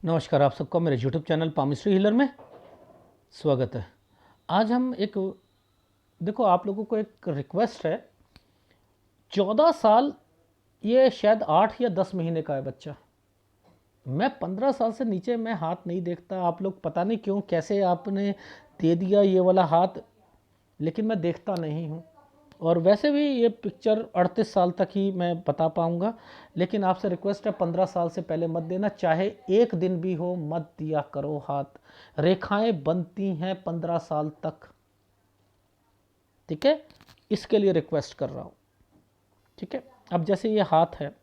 नमस्कार, आप सबका मेरे YouTube चैनल पामिस्ट्री हीलर में स्वागत है। आज हम देखो, आप लोगों को एक रिक्वेस्ट है। 14 साल, ये शायद 8 या 10 महीने का है बच्चा। मैं 15 साल से नीचे मैं हाथ नहीं देखता। आप लोग पता नहीं क्यों, कैसे आपने दे दिया ये वाला हाथ, लेकिन मैं देखता नहीं हूँ। और वैसे भी ये पिक्चर 38 साल तक ही मैं बता पाऊँगा, लेकिन आपसे रिक्वेस्ट है 15 साल से पहले मत देना, चाहे एक दिन भी हो मत दिया करो हाथ। रेखाएं बनती हैं 15 साल तक, ठीक है? इसके लिए रिक्वेस्ट कर रहा हूँ, ठीक है? अब जैसे ये हाथ है,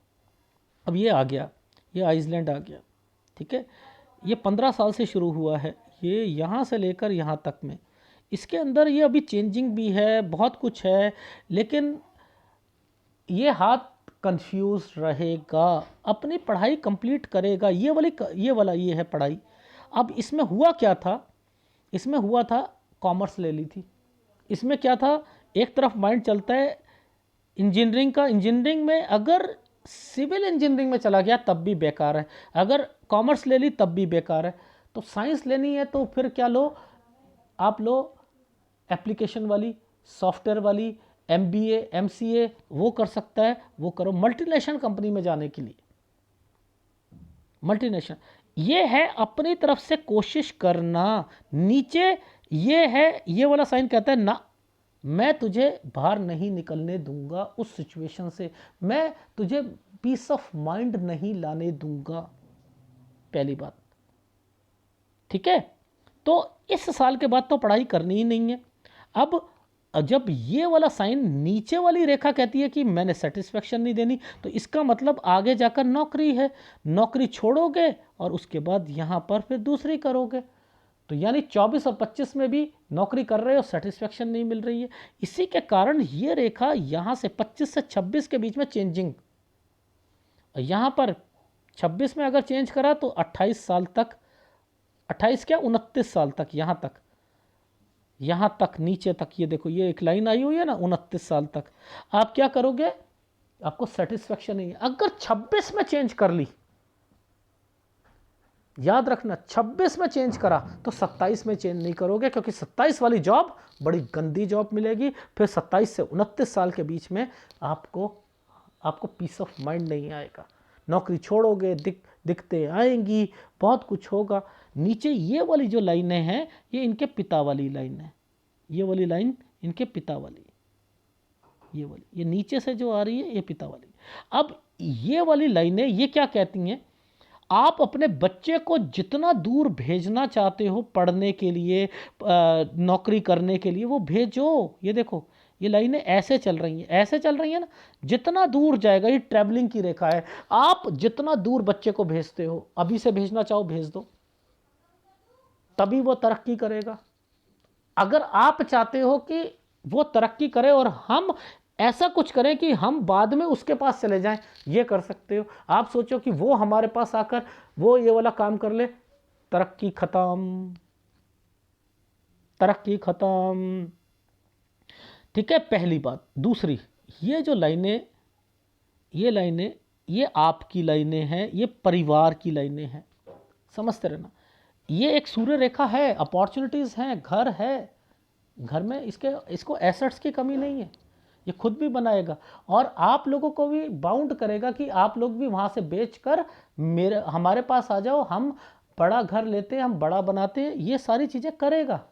अब ये आ गया, ये आइसलैंड आ गया, ठीक है? ये 15 साल से शुरू हुआ है, ये यहाँ से लेकर यहाँ तक में, इसके अंदर ये अभी चेंजिंग भी है, बहुत कुछ है, लेकिन ये हाथ कंफ्यूज रहेगा, अपनी पढ़ाई कंप्लीट करेगा। ये है पढ़ाई। अब इसमें हुआ क्या था? इसमें हुआ था कॉमर्स ले ली थी। इसमें क्या था, एक तरफ माइंड चलता है इंजीनियरिंग का। इंजीनियरिंग में अगर सिविल इंजीनियरिंग में चला गया तब भी बेकार है, अगर कॉमर्स ले ली तब भी बेकार है। तो साइंस लेनी है तो फिर क्या लो, आप लो एप्लीकेशन वाली, सॉफ्टवेयर वाली, MBA MCA, वो कर सकता है, वो करो मल्टीनेशनल कंपनी में जाने के लिए। मल्टीनेशनल ये है अपनी तरफ से कोशिश करना। नीचे ये है, ये वाला साइन कहता है ना, मैं तुझे बाहर नहीं निकलने दूंगा उस सिचुएशन से, मैं तुझे पीस ऑफ माइंड नहीं लाने दूंगा, पहली बात, ठीक है? तो इस साल के बाद तो पढ़ाई करनी ही नहीं है। अब जब ये वाला साइन, नीचे वाली रेखा कहती है कि मैंने सेटिस्फेक्शन नहीं देनी, तो इसका मतलब आगे जाकर नौकरी है। नौकरी छोड़ोगे और उसके बाद यहाँ पर फिर दूसरी करोगे, तो यानी 24 और 25 में भी नौकरी कर रहे हो, सेटिस्फेक्शन नहीं मिल रही है। इसी के कारण ये रेखा यहाँ से 25 से 26 के बीच में चेंजिंग, यहाँ पर 26 में अगर चेंज करा तो 28 साल तक, 28 क्या 29 साल तक, यहाँ तक नीचे तक, ये देखो ये एक लाइन आई हुई है ना, 29 साल तक आप क्या करोगे, आपको सेटिस्फेक्शन नहीं है। अगर 26 में चेंज कर ली, याद रखना 26 में चेंज करा तो 27 में चेंज नहीं करोगे, क्योंकि 27 वाली जॉब बड़ी गंदी जॉब मिलेगी। फिर 27 से 29 साल के बीच में आपको पीस ऑफ माइंड नहीं आएगा, नौकरी छोड़ोगे, दिक्कतें आएंगी, बहुत कुछ होगा। नीचे ये वाली जो लाइनें हैं, ये इनके पिता वाली लाइन है, ये वाली लाइन इनके पिता वाली, ये नीचे से जो आ रही है ये पिता वाली। अब ये वाली लाइनें ये क्या कहती हैं, आप अपने बच्चे को जितना दूर भेजना चाहते हो पढ़ने के लिए, नौकरी करने के लिए, वो भेजो। ये देखो ये लाइनें ऐसे चल रही हैं, ऐसे चल रही हैं ना, जितना दूर जाएगा, ये ट्रैवलिंग की रेखा है। आप जितना दूर बच्चे को भेजते हो, अभी से भेजना चाहो भेज दो, तभी वो तरक्की करेगा। अगर आप चाहते हो कि वो तरक्की करे और हम ऐसा कुछ करें कि हम बाद में उसके पास चले जाएं, ये कर सकते हो। आप सोचो कि वो हमारे पास आकर वो ये वाला काम कर ले, तरक्की खत्म, तरक्की खत्म, ठीक है? पहली बात। दूसरी, ये जो लाइनें, ये आपकी लाइनें हैं, ये परिवार की लाइनें हैं, समझते रहना। ये एक सूर्य रेखा है, अपॉर्चुनिटीज़ हैं, घर है, घर में इसको एसेट्स की कमी नहीं है, ये खुद भी बनाएगा और आप लोगों को भी बाउंड करेगा कि आप लोग भी वहाँ से बेचकर हमारे पास आ जाओ, हम बड़ा घर लेते हैं, हम बड़ा बनाते हैं, ये सारी चीज़ें करेगा।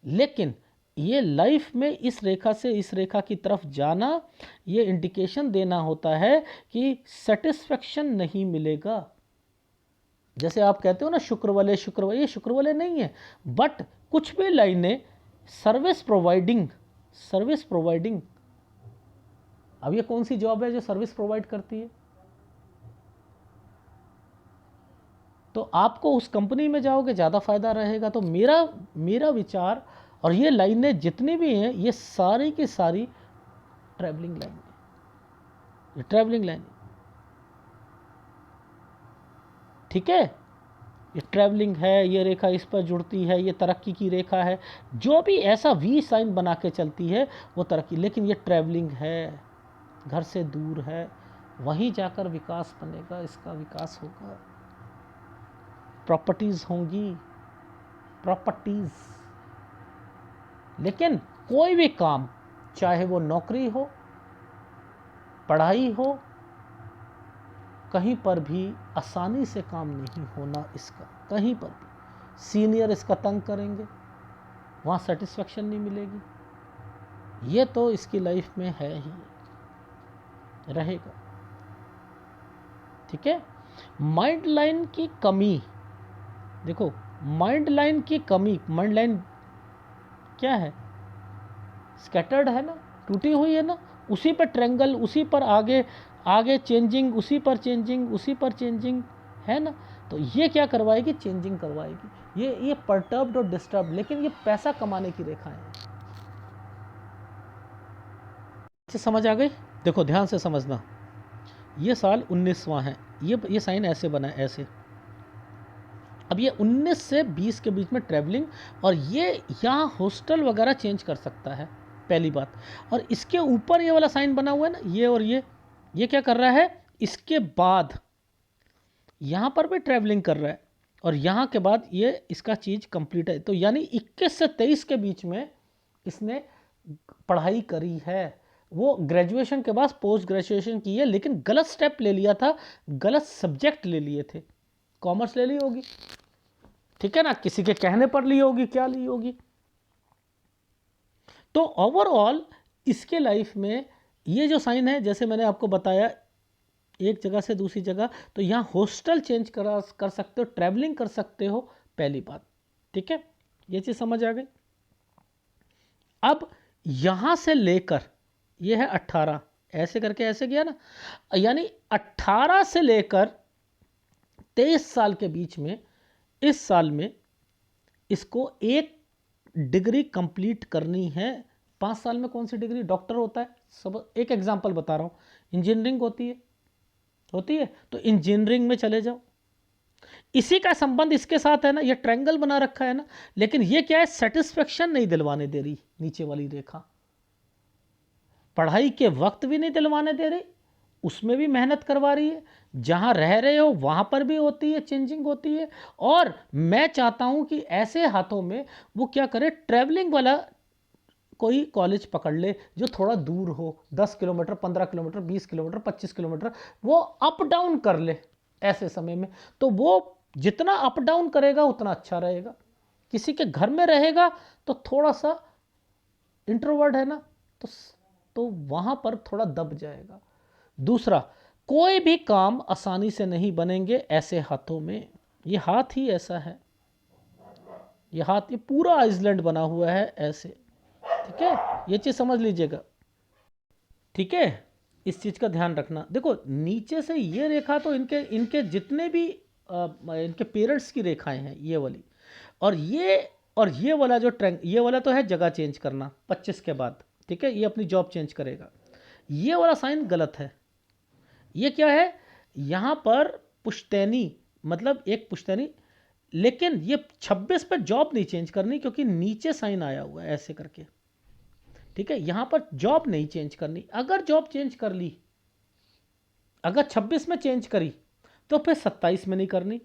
लेकिन ये लाइफ में इस रेखा से इस रेखा की तरफ जाना, ये इंडिकेशन देना होता है कि सेटिस्फेक्शन नहीं मिलेगा। जैसे आप कहते हो ना शुक्र वाले, ये शुक्र वाले नहीं है, बट कुछ भी लाइनें सर्विस प्रोवाइडिंग। अब ये कौन सी जॉब है जो सर्विस प्रोवाइड करती है? तो आपको उस कंपनी में जाओगे, ज़्यादा फायदा रहेगा। तो मेरा विचार, और ये लाइनें जितनी भी हैं, ये सारी की सारी ट्रैवलिंग लाइन है, ये ट्रैवलिंग लाइन, ठीक है? ये ट्रैवलिंग है, ये रेखा इस पर जुड़ती है, ये तरक्की की रेखा है। जो भी ऐसा वी साइन बना के चलती है वो तरक्की, लेकिन ये ट्रैवलिंग है, घर से दूर है, वहीं जाकर विकास बनेगा, इसका विकास होगा। प्रॉपर्टीज होंगी, प्रॉपर्टीज। लेकिन कोई भी काम, चाहे वो नौकरी हो, पढ़ाई हो, कहीं पर भी आसानी से काम नहीं होना इसका, कहीं पर भी। सीनियर इसका तंग करेंगे, वहाँ सेटिस्फेक्शन नहीं मिलेगी। ये तो इसकी लाइफ में है ही, रहेगा। ठीक है। माइंड लाइन की कमी, देखो माइंड लाइन की कमी, माइंड लाइन क्या है? स्कैटर्ड है ना, टूटी हुई है ना, उसी पर ट्रेंगल, उसी पर आगे आगे चेंजिंग, उसी पर चेंजिंग, उसी पर चेंजिंग, है ना। तो ये क्या करवाएगी? चेंजिंग करवाएगी। ये परटर्ब्ड और डिस्टर्ब, लेकिन ये पैसा कमाने की रेखाएं हैं। समझ आ गई? देखो ध्यान से समझना, ये साल 19वां है, ये साइन ऐसे बना है, ऐसे। अब ये 19 से 20 के बीच में ट्रैवलिंग, और ये यहाँ हॉस्टल वगैरह चेंज कर सकता है, पहली बात। और इसके ऊपर ये वाला साइन बना हुआ है ना, ये और ये क्या कर रहा है? इसके बाद यहाँ पर भी ट्रैवलिंग कर रहा है, और यहाँ के बाद ये इसका चीज़ कंप्लीट है। तो यानी 21 से 23 के बीच में इसने पढ़ाई करी है। वो ग्रेजुएशन के बाद पोस्ट ग्रेजुएशन की है, लेकिन गलत स्टेप ले लिया था, गलत सब्जेक्ट ले लिए थे। कॉमर्स ले ली होगी, ठीक है ना, किसी के कहने पर ली होगी, क्या ली होगी। तो ओवरऑल इसके लाइफ में ये जो साइन है, जैसे मैंने आपको बताया, एक जगह से दूसरी जगह, तो यहाँ हॉस्टल चेंज कर सकते हो, ट्रैवलिंग कर सकते हो, पहली बात। ठीक है, ये चीज़ समझ आ गई। अब यहाँ से लेकर ये है 18, ऐसे करके ऐसे गया ना, यानी 18 से लेकर 23 साल के बीच में, इस साल में इसको एक डिग्री कंप्लीट करनी है। 5 साल में कौन सी डिग्री? डॉक्टर होता है सब, एक एग्जांपल बता रहा हूँ, इंजीनियरिंग होती है, तो इंजीनियरिंग में चले जाओ। इसी का संबंध इसके साथ है ना, ये ट्रायंगल बना रखा है ना, लेकिन ये क्या है? सेटिस्फेक्शन नहीं दिलवाने दे रही, नीचे वाली रेखा पढ़ाई के वक्त भी नहीं दिलवाने दे रही, उसमें भी मेहनत करवा रही है, जहां रह रहे हो वहां पर भी होती है, चेंजिंग होती है। और मैं चाहता हूं कि ऐसे हाथों में वो क्या करे? ट्रैवलिंग वाला कोई कॉलेज पकड़ ले जो थोड़ा दूर हो, 10 किलोमीटर, 15 किलोमीटर, 20 किलोमीटर, 25 किलोमीटर, वो अप डाउन कर ले ऐसे समय में। तो वो जितना अप डाउन करेगा उतना अच्छा रहेगा। किसी के घर में रहेगा तो थोड़ा सा इंट्रोवर्ट है ना, तो वहां पर थोड़ा दब जाएगा। दूसरा, कोई भी काम आसानी से नहीं बनेंगे ऐसे हाथों में। ये हाथ ही ऐसा है, ये हाथ, ये पूरा आइसलैंड बना हुआ है ऐसे। ठीक है, ये चीज़ समझ लीजिएगा। ठीक है, इस चीज़ का ध्यान रखना। देखो नीचे से ये रेखा तो इनके जितने भी इनके पेरेंट्स की रेखाएं हैं, ये वाली, और ये वाला जो ये वाला तो है जगह चेंज करना 25 के बाद। ठीक है, ये अपनी जॉब चेंज करेगा। ये वाला साइन गलत है। ये क्या है? यहाँ पर पुश्तैनी, मतलब एक पुश्तैनी, लेकिन ये 26 पर जॉब नहीं चेंज करनी, क्योंकि नीचे साइन आया हुआ है ऐसे करके। ठीक है, यहां पर जॉब नहीं चेंज करनी। अगर जॉब चेंज कर ली, अगर 26 में चेंज करी, तो फिर 27 में नहीं करनी,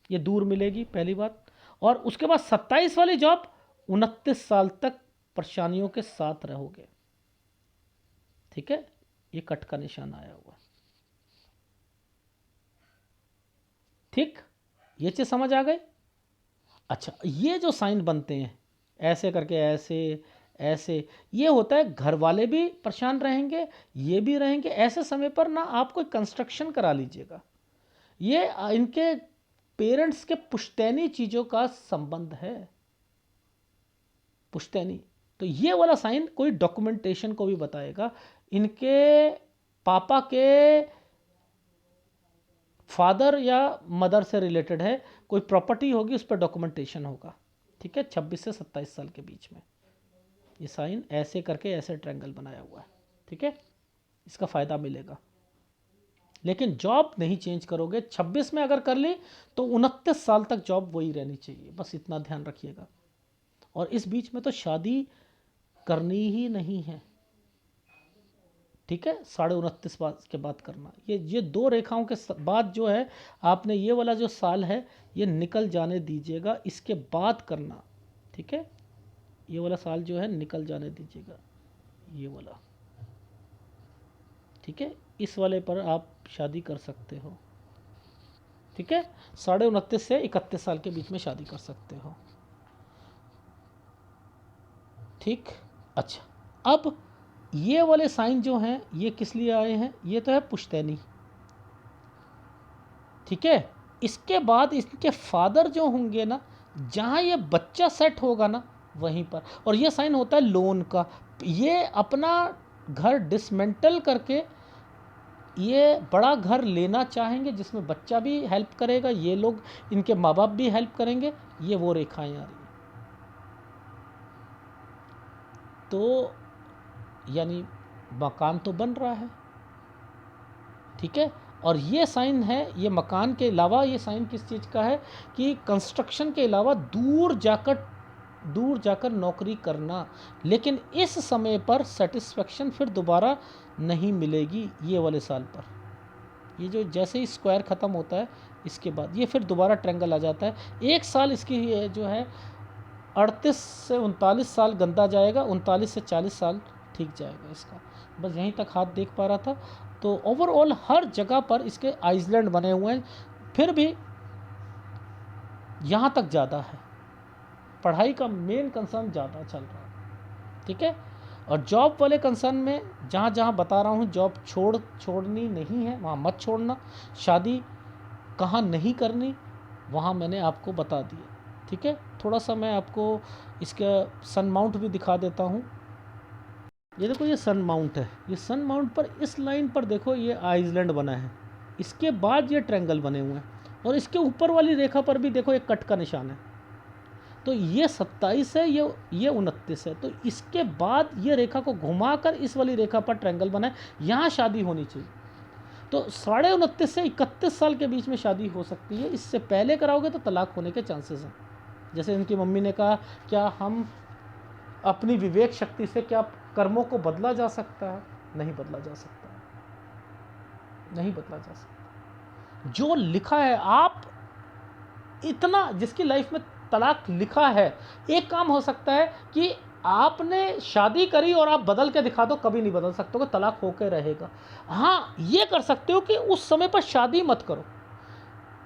ये दूर मिलेगी, पहली बात। और उसके बाद 27 वाली जॉब 29 साल तक परेशानियों के साथ रहोगे। ठीक है, ये कट का निशान आया हुआ। ठीक, ये चीज समझ आ गई। अच्छा, ये जो साइन बनते हैं ऐसे करके, ऐसे ऐसे, ये होता है घर वाले भी परेशान रहेंगे, ये भी रहेंगे। ऐसे समय पर ना आप कोई कंस्ट्रक्शन करा लीजिएगा। ये इनके पेरेंट्स के पुश्तैनी चीज़ों का संबंध है, पुश्तैनी। तो ये वाला साइन कोई डॉक्यूमेंटेशन को भी बताएगा। इनके पापा के फादर या मदर से रिलेटेड है, कोई प्रॉपर्टी होगी, उस पर डॉक्यूमेंटेशन होगा। ठीक है, 26 से 27 साल के बीच में ये साइन ऐसे करके ऐसे ट्रायंगल बनाया हुआ है। ठीक है, इसका फ़ायदा मिलेगा। लेकिन जॉब नहीं चेंज करोगे। 26 में अगर कर ली तो 29 साल तक जॉब वही रहनी चाहिए, बस इतना ध्यान रखिएगा। और इस बीच में तो शादी करनी ही नहीं है। ठीक है, 29.5 के बाद करना। ये दो रेखाओं के बाद जो है आपने ये वाला जो साल है ये निकल जाने दीजिएगा, इसके बाद करना। ठीक है, ये वाला साल जो है निकल जाने दीजिएगा, ये वाला। ठीक है, इस वाले पर आप शादी कर सकते हो। ठीक है, 29.5 से 31 साल के बीच में शादी कर सकते हो। ठीक, अच्छा, अब ये वाले साइन जो हैं ये किस लिए आए हैं? ये तो है पुश्तैनी। ठीक है, इसके बाद इसके फादर जो होंगे ना, जहाँ ये बच्चा सेट होगा ना वहीं पर, और ये साइन होता है लोन का। ये अपना घर डिसमेंटल करके ये बड़ा घर लेना चाहेंगे जिसमें बच्चा भी हेल्प करेगा, ये लोग इनके माँ बाप भी हेल्प करेंगे। ये वो रेखाएं आ रही हैं। तो यानी मकान तो बन रहा है। ठीक है, और ये साइन है, ये मकान के अलावा ये साइन किस चीज़ का है कि कंस्ट्रक्शन के अलावा दूर जाकर नौकरी करना, लेकिन इस समय पर सेटिस्फेक्शन फिर दोबारा नहीं मिलेगी। ये वाले साल पर ये जो जैसे ही स्क्वायर ख़त्म होता है इसके बाद ये फिर दोबारा ट्रायंगल आ जाता है। एक साल इसकी जो है 38 से 39 साल गंदा जाएगा, 39 से 40 साल ठीक जाएगा इसका। बस यहीं तक हाथ देख पा रहा था। तो ओवरऑल हर जगह पर इसके आइसलैंड बने हुए हैं, फिर भी यहाँ तक ज़्यादा है, पढ़ाई का मेन कंसर्न ज़्यादा चल रहा है। ठीक है, और जॉब वाले कंसर्न में जहाँ जहाँ बता रहा हूँ जॉब छोड़नी नहीं है वहाँ मत छोड़ना, शादी कहाँ नहीं करनी वहाँ मैंने आपको बता दिया। ठीक है, थोड़ा सा मैं आपको इसका सन माउंट भी दिखा देता हूँ। ये देखो, ये सन माउंट है, ये सन माउंट पर इस लाइन पर देखो ये आइसलैंड बना है, इसके बाद ये ट्रायंगल बने हुए हैं, और इसके ऊपर वाली रेखा पर भी देखो एक कट का निशान है। तो ये 27 है, ये 29 है, तो इसके बाद ये रेखा को घुमाकर इस वाली रेखा पर ट्रायंगल बना है, यहाँ शादी होनी चाहिए। तो 29.5 से 31 साल के बीच में शादी हो सकती है। इससे पहले कराओगे तो तलाक होने के चांसेस हैं। जैसे इनकी मम्मी ने कहा, क्या हम अपनी विवेक शक्ति से क्या कर्मों को बदला जा सकता है? नहीं बदला जा सकता, नहीं बदला जा सकता। जो लिखा है, आप इतना जिसकी लाइफ में तलाक लिखा है, एक काम हो सकता है कि आपने शादी करी और आप बदल के दिखा दो, कभी नहीं बदल सकते हो, तलाक होकर रहेगा। हाँ, ये कर सकते हो कि उस समय पर शादी मत करो।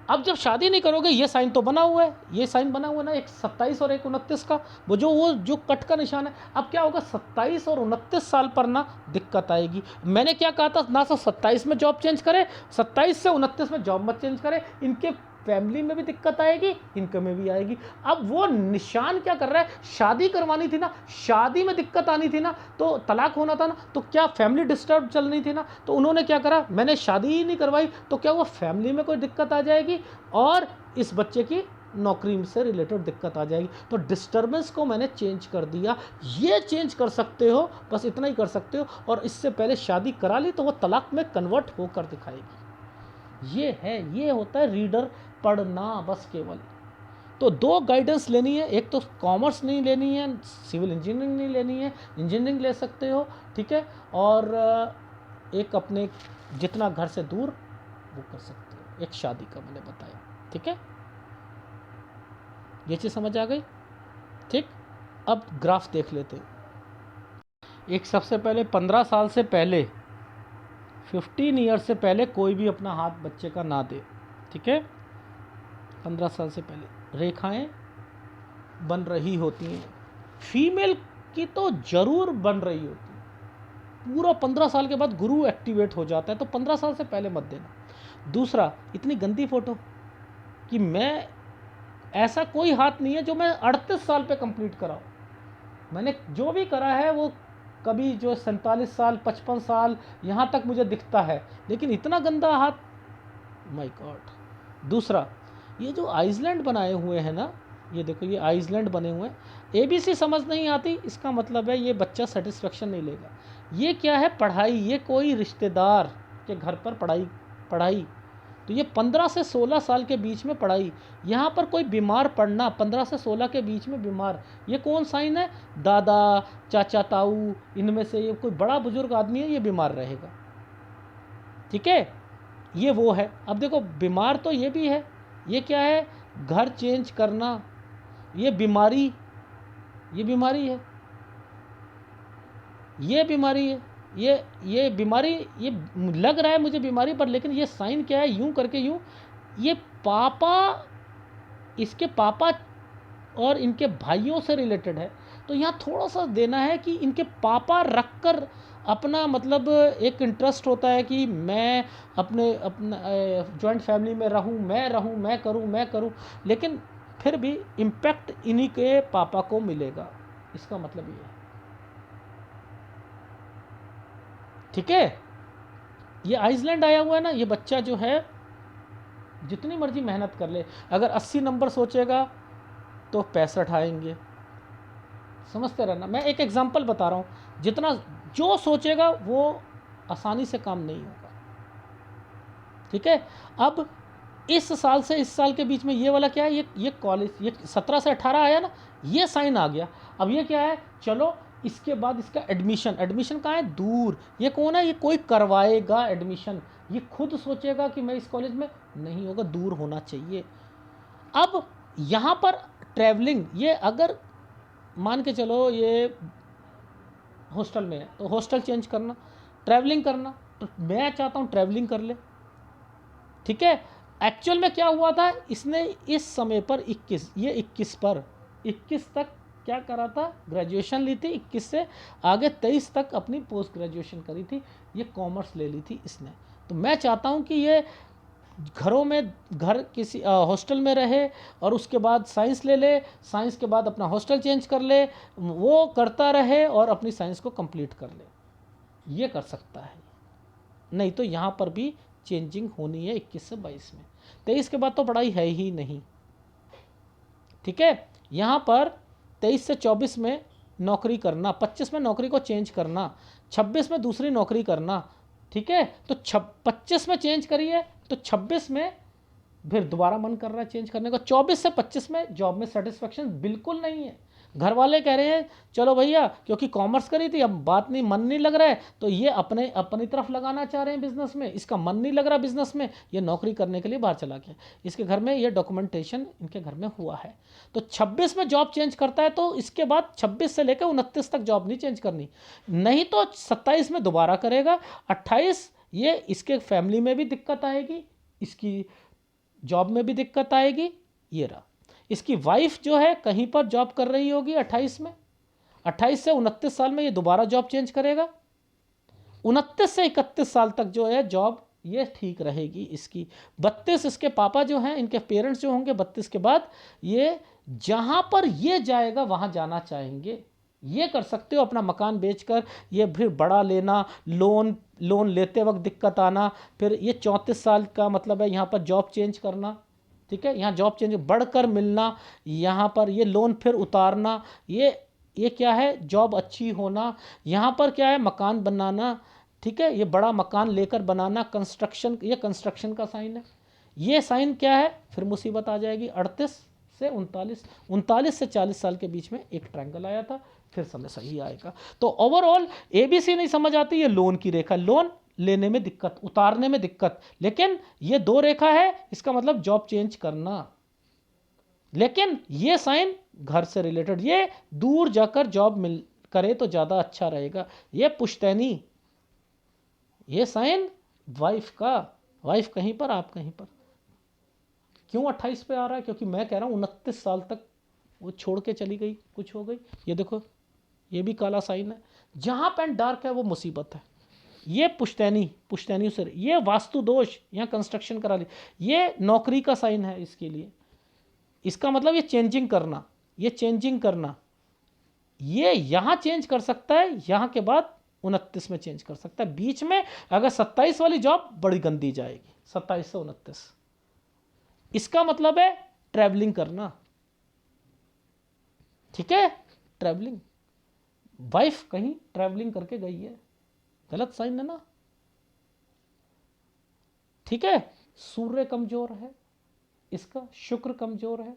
अब जब शादी नहीं करोगे, ये साइन तो बना हुआ है, ये साइन बना हुआ है ना, एक 27 और एक 29 का, वो जो कट का निशान है। अब क्या होगा, 27 और 29 साल पर ना दिक्कत आएगी। मैंने क्या कहा था, ना तो 27 में जॉब चेंज करे, 27 से 29 में जॉब मत चेंज करे। इनके फैमिली में भी दिक्कत आएगी, इनके में भी आएगी। अब वो निशान क्या कर रहा है, शादी करवानी थी ना, शादी में दिक्कत आनी थी ना, तो तलाक होना था ना, तो क्या फैमिली डिस्टर्ब चलनी थी ना, तो उन्होंने क्या करा, मैंने शादी ही नहीं करवाई, तो क्या वो फैमिली में कोई दिक्कत आ जाएगी और इस बच्चे की नौकरी से रिलेटेड दिक्कत आ जाएगी। तो डिस्टर्बेंस को मैंने चेंज कर दिया। ये चेंज कर सकते हो, बस इतना ही कर सकते हो, और इससे पहले शादी करा ली तो वो तलाक में कन्वर्ट होकर दिखाएगी। ये है, ये होता है रीडर पढ़ना बस केवल। तो दो गाइडेंस लेनी है, एक तो कॉमर्स नहीं लेनी है, सिविल इंजीनियरिंग नहीं लेनी है, इंजीनियरिंग ले सकते हो। ठीक है, और एक अपने जितना घर से दूर वो कर सकते हो, एक शादी का मैंने बताया। ठीक है, ये चीज़ समझ आ गई। ठीक, अब ग्राफ देख लेते हैं। एक सबसे पहले 15 साल से पहले, 15 ईयर्स से पहले कोई भी अपना हाथ बच्चे का ना दे। ठीक है, 15 साल से पहले रेखाएं बन रही होती हैं, फीमेल की तो ज़रूर बन रही होती है। पूरा 15 साल के बाद गुरु एक्टिवेट हो जाता है, तो 15 साल से पहले मत देना। दूसरा, इतनी गंदी फ़ोटो कि मैं, ऐसा कोई हाथ नहीं है जो मैं 38 साल पे कंप्लीट कराऊँ। मैंने जो भी करा है वो कभी जो 47 साल 55 साल यहाँ तक मुझे दिखता है, लेकिन इतना गंदा हाथ, माय गॉड। दूसरा, ये जो आइसलैंड बनाए हुए हैं ना, ये देखो ये आइसलैंड बने हुए हैं, ABC समझ नहीं आती, इसका मतलब है ये बच्चा सेटिस्फेक्शन नहीं लेगा। ये क्या है, पढ़ाई, ये कोई रिश्तेदार के घर पर पढ़ाई। तो तो ये 15 से 16 साल के बीच में पढ़ाई, यहाँ पर कोई बीमार पड़ना 15 से 16 के बीच में बीमार, ये कौन साइन है? दादा, चाचा, ताऊ, इनमें से ये कोई बड़ा बुजुर्ग आदमी है, ये बीमार रहेगा। ठीक है, ये वो है। अब देखो बीमार तो ये भी है, ये क्या है? घर चेंज करना, ये बीमारी, ये बीमारी है, ये बीमारी है, ये बीमारी, ये लग रहा है मुझे बीमारी पर, लेकिन ये साइन क्या है? यूं करके यूं, ये पापा, इसके पापा और इनके भाइयों से रिलेटेड है। तो यहाँ थोड़ा सा देना है कि इनके पापा रखकर अपना मतलब एक इंटरेस्ट होता है कि मैं अपना जॉइंट फैमिली में रहूं, मैं करूं, लेकिन फिर भी इम्पैक्ट इन्हीं के पापा को मिलेगा, इसका मतलब ये है। ठीक है, ये आइसलैंड आया हुआ है ना, ये बच्चा जो है जितनी मर्जी मेहनत कर ले, अगर 80 नंबर सोचेगा तो 65 आएंगे। समझते रहना, मैं एक एग्जांपल बता रहा हूँ, जितना जो सोचेगा वो आसानी से काम नहीं होगा। ठीक है, अब इस साल से इस साल के बीच में ये वाला क्या है? ये कॉलेज, ये 17 से 18 आया ना, ये साइन आ गया। अब ये क्या है? चलो इसके बाद इसका एडमिशन, एडमिशन कहाँ है? दूर। ये कौन है? ये कोई करवाएगा एडमिशन, ये खुद सोचेगा कि मैं इस कॉलेज में नहीं होगा, दूर होना चाहिए। अब यहाँ पर ट्रैवलिंग, ये अगर मान के चलो ये हॉस्टल में है तो हॉस्टल चेंज करना, ट्रैवलिंग करना, तो मैं चाहता हूँ ट्रैवलिंग कर ले। ठीक है, एक्चुअल में क्या हुआ था? इसने इस समय पर 21 तक क्या करा था? ग्रेजुएशन ली थी। 21 से आगे 23 तक अपनी पोस्ट ग्रेजुएशन करी थी, ये कॉमर्स ले ली थी इसने। तो मैं चाहता हूँ कि ये घरों में, घर किसी हॉस्टल में रहे और उसके बाद साइंस ले ले, साइंस के बाद अपना हॉस्टल चेंज कर ले, वो करता रहे और अपनी साइंस को कंप्लीट कर ले, ये कर सकता है। नहीं तो यहाँ पर भी चेंजिंग होनी है 21 से 22 में। 23 के बाद तो पढ़ाई है ही नहीं। ठीक है, यहाँ पर 23 से 24 में नौकरी करना, 25 में नौकरी को चेंज करना, 26 में दूसरी नौकरी करना। ठीक है, तो 25 में चेंज करिए तो 26 में फिर दोबारा मन कर रहा है चेंज करने का। 24 से 25 में जॉब में सेटिस्फेक्शन बिल्कुल नहीं है, घर वाले कह रहे हैं चलो भैया, क्योंकि कॉमर्स करी थी, अब बात नहीं, मन नहीं लग रहा है, तो ये अपनी तरफ लगाना चाह रहे हैं बिजनेस में, इसका मन नहीं लग रहा बिजनेस में, ये नौकरी करने के लिए बाहर चला गया। इसके घर में ये डॉक्यूमेंटेशन इनके घर में हुआ है। तो 26 में जॉब चेंज करता है तो इसके बाद 26 से लेकर 29 तक जॉब नहीं चेंज करनी, नहीं तो 27 में दोबारा करेगा। 28 ये इसके फैमिली में भी दिक्कत आएगी, इसकी जॉब में भी दिक्कत आएगी। ये रहा, इसकी वाइफ जो है कहीं पर जॉब कर रही होगी 28 में, 28 से 29 साल में ये दोबारा जॉब चेंज करेगा। 29 से 31 साल तक जो है जॉब ये ठीक रहेगी इसकी। 32 इसके पापा जो हैं, इनके पेरेंट्स जो होंगे, 32 के बाद ये जहाँ पर ये जाएगा वहाँ जाना चाहेंगे। ये कर सकते हो, अपना मकान बेचकर ये फिर बड़ा लेना, लोन लेते वक्त दिक्कत आना, फिर ये 34 साल का मतलब है यहाँ पर जॉब चेंज करना। ठीक है, यहाँ जॉब चेंज बढ़कर मिलना, यहाँ पर ये लोन फिर उतारना, ये क्या है? जॉब अच्छी होना। यहाँ पर क्या है? मकान बनाना। ठीक है, ये बड़ा मकान लेकर बनाना, कंस्ट्रक्शन, ये कंस्ट्रक्शन का साइन है। ये साइन क्या है? फिर मुसीबत आ जाएगी। 38 से 39 से 40 साल के बीच में एक ट्रायंगल आया था, फिर समय सही आएगा। तो ओवरऑल ABC नहीं समझ आती, ये लोन की रेखा, लोन लेने में दिक्कत, उतारने में दिक्कत, लेकिन ये 2 रेखा है, इसका मतलब जॉब चेंज करना। लेकिन ये साइन घर से रिलेटेड, ये दूर जाकर जॉब मिल करे तो ज़्यादा अच्छा रहेगा। ये पुश्तैनी, ये साइन वाइफ का, वाइफ कहीं पर, आप कहीं पर। क्यों 28 पे आ रहा है? क्योंकि मैं कह रहा हूँ 29 साल तक वो छोड़ के चली गई, कुछ हो गई। ये देखो, ये भी काला साइन है, जहाँ पेंट डार्क है वो मुसीबत है। ये पुश्तैनी से, ये वास्तु दोष, यहाँ कंस्ट्रक्शन करा ली, ये नौकरी का साइन है इसके लिए। इसका मतलब ये चेंजिंग करना, ये चेंजिंग करना, ये यहाँ चेंज कर सकता है, यहाँ के बाद 29 में चेंज कर सकता है। बीच में अगर 27 वाली जॉब बड़ी गंदी जाएगी, 27 से 29। इसका मतलब है ट्रैवलिंग करना। ठीक है, ट्रैवलिंग, वाइफ कहीं ट्रैवलिंग करके गई है, गलत साइन है ना। ठीक है, सूर्य कमज़ोर है, इसका शुक्र कमज़ोर है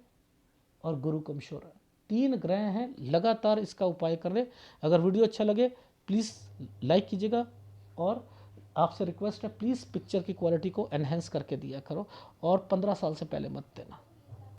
और गुरु कमज़ोर है। 3 ग्रह हैं, लगातार इसका उपाय कर रहे। अगर वीडियो अच्छा लगे प्लीज़ लाइक कीजिएगा और आपसे रिक्वेस्ट है प्लीज़ पिक्चर की क्वालिटी को एनहेंस करके दिया करो और 15 साल से पहले मत देना।